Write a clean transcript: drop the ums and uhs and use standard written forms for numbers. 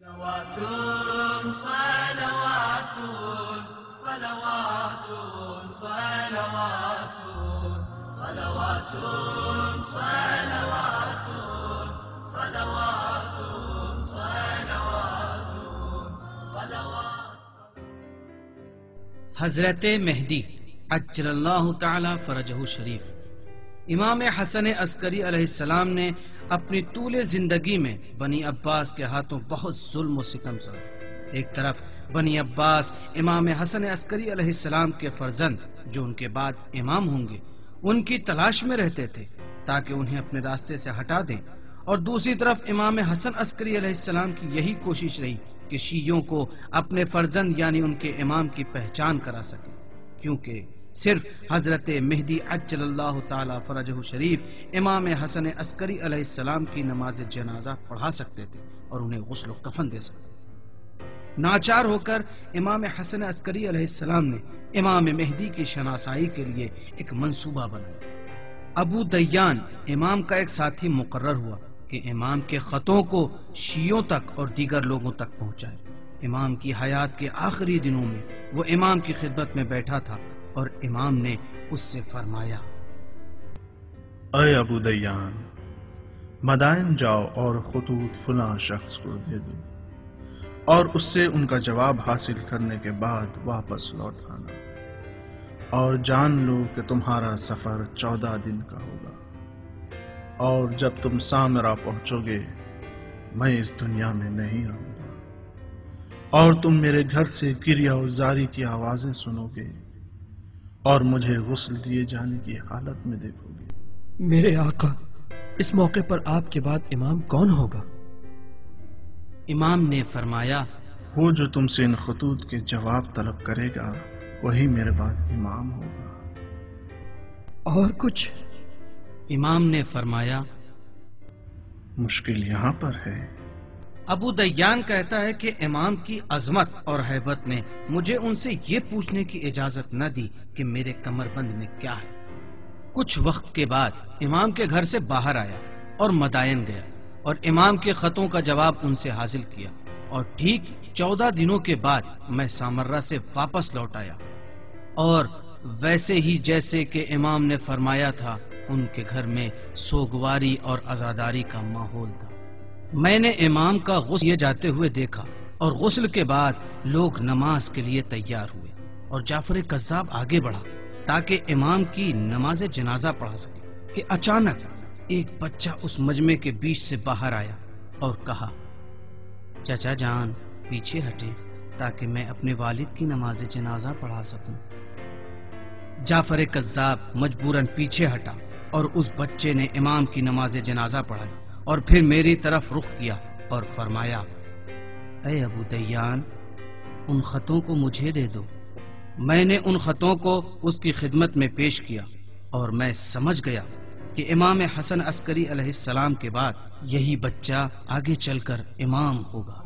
صلوات صلوات صلوات صلوات صلوات صلوات صلوات صلوات. حضرت مہدی عجل اللہ تعالی فرجہ شریف امام حسن عسکری علیہ السلام نے اپنی طول زندگی میں بنی عباس کے ہاتھوں بہت ظلم و ستم سہا۔ ایک طرف بنی عباس امام حسن عسکری علیہ السلام کے فرزند جو ان کے بعد امام ہوں گے ان کی تلاش میں رہتے تھے تاکہ انہیں اپنے راستے سے ہٹا دیں، اور دوسری طرف امام حسن عسکری علیہ السلام کی یہی کوشش رہی کہ شیعوں کو اپنے فرزند یعنی ان کے امام کی پہچان کرا سکیں، کیونکہ صرف حضرت مہدی عجل اللہ تعالی فرجہ شریف امام حسن عسکری علیہ السلام کی نماز جنازہ پڑھا سکتے تھے اور انہیں غسل و کفن دے سکتے تھے۔ ناچار ہو کر امام حسن عسکری علیہ السلام نے امام مہدی کی شناسائی کے لیے ایک منصوبہ بنایا۔ ابو دیان امام کا ایک ساتھی مقرر ہوا کہ امام کے خطوں کو شیعوں تک اور دیگر لوگوں تک پہنچائے۔ امام کی حیات کے آخری دنوں میں وہ امام کی خدمت میں بیٹھا تھا اور امام نے اس سے فرمایا، اے ابو دیان، مدائن جاؤ اور خطوط فلاں شخص کو دے دو، اور اس سے ان کا جواب حاصل کرنے کے بعد واپس لوٹ آنا، اور جان لو کہ تمہارا سفر 14 دن کا ہوگا، اور جب تم سامرا پہنچو گے میں اس دنیا میں نہیں رہوں گا، اور تم میرے گھر سے کریا و زاری کی آوازیں سنو گے اور مجھے غسل دیے جانے کی حالت میں دیکھو گے۔ میرے آقا، اس موقع پر آپ کے بعد امام کون ہوگا؟ امام نے فرمایا، وہ جو تم سے ان خطوط کے جواب طلب کرے گا وہی میرے بعد امام ہوگا۔ اور کچھ؟ امام نے فرمایا، مشکل یہاں پر ہے۔ ابو دیان کہتا ہے کہ امام کی عظمت اور ہیبت نے مجھے ان سے یہ پوچھنے کی اجازت نہ دی کہ میرے کمر بند میں کیا ہے۔ کچھ وقت کے بعد امام کے گھر سے باہر آیا اور مدائن گیا اور امام کے خطوں کا جواب ان سے حاصل کیا، اور ٹھیک 14 دنوں کے بعد میں سامرہ سے واپس لوٹ آیا، اور ویسے ہی جیسے کہ امام نے فرمایا تھا ان کے گھر میں سوگواری اور عزاداری کا ماحول تھا۔ میں نے امام کا غسل کیے جاتے ہوئے دیکھا، اور غسل کے بعد لوگ نماز کے لیے تیار ہوئے، اور جعفر کذاب آگے بڑھا تاکہ امام کی نماز جنازہ پڑھا سکے کہ اچانک ایک بچہ اس مجمع کے بیچ سے باہر آیا اور کہا، چچا جان پیچھے ہٹیں تاکہ میں اپنے والد کی نماز جنازہ پڑھا سکوں۔ جعفر کذاب مجبوراً پیچھے ہٹا اور اس بچے نے امام کی نماز جنازہ پڑھائی، اور پھر میری طرف رخ کیا اور فرمایا، اے ابو دیان، ان خطوں کو مجھے دے دو۔ میں نے ان خطوں کو اس کی خدمت میں پیش کیا، اور میں سمجھ گیا کہ امام حسن عسکری علیہ السلام کے بعد یہی بچہ آگے چل کر امام ہوگا۔